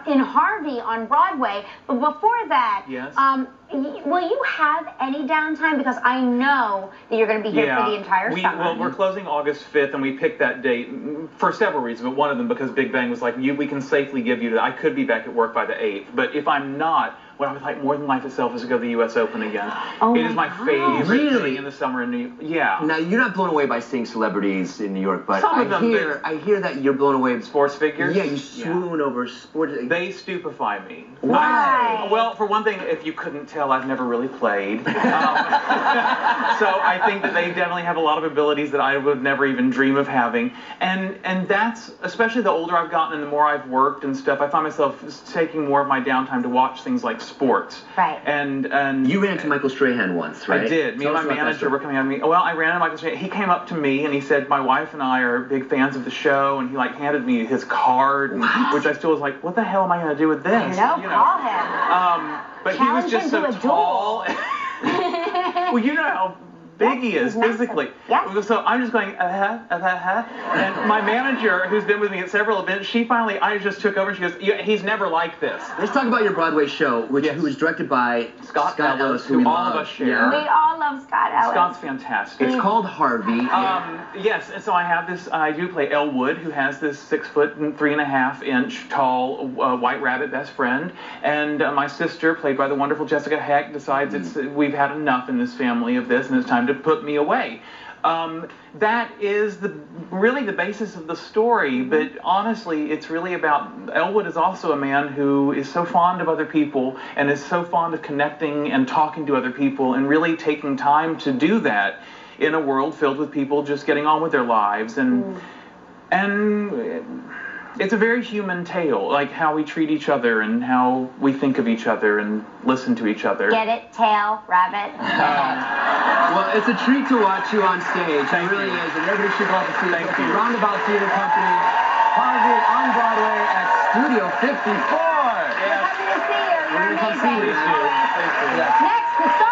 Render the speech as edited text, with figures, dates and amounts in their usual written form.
in Harvey on Broadway. But before that, yes. Will you have any downtime? Because I know that you're going to be here for the entire summer. Well, we're closing August 5th, and we picked that date for several reasons, but one of them because Big Bang was like, we can safely give you that. I could be back at work by the 8th, but if I'm not, what I would like more than life itself is to go to the U.S. Open again. Oh it is my favorite really? thing in the summer in New York. Yeah. Now, you're not blown away by seeing celebrities in New York, but Some of them, I hear that you're blown away with sports figures. Yeah, you swoon over sports. They stupefy me. Why? Well, for one thing, if you couldn't tell, I've never really played. So I think that they definitely have a lot of abilities that I would never even dream of having. And that's, especially the older I've gotten and the more I've worked and stuff, I find myself taking more of my downtime to watch things like sports. Right. And you ran into Michael Strahan once, right? I did. Me and my manager were coming out of me. Well, I ran into Michael Strahan. He came up to me and he said, my wife and I are big fans of the show, and he like handed me his card, which I still was like, what the hell am I going to do with this? I know, call him. But he was just so tall. Well, you know how big he is physically. Yes. So I'm just going, and my manager, who's been with me at several events, I just took over and she goes, yeah, he's never like this. Let's talk about your Broadway show, who was directed by Scott Ellis, who all of us share. Yeah. We all love Scott Ellis. Scott's fantastic. It's called Harvey. Yes, and so I have this, I do play Elwood, who has this 6'3.5" tall white rabbit best friend, and my sister, played by the wonderful Jessica Heck, decides we've had enough in this family of this, and it's time to put me away. That is really the basis of the story, but honestly, it's really about, Elwood is also a man who is so fond of other people and is so fond of connecting and talking to other people and really taking time to do that in a world filled with people just getting on with their lives. And it's a very human tale, like how we treat each other and how we think of each other and listen to each other. Get it? Tail, rabbit. Well, it's a treat to watch you on stage. It really is, and everybody should go out to see it. Thank you. Roundabout Theater Company, Harvey on Broadway at Studio 54. We're happy to see you. We're going to come see you. Next, the song.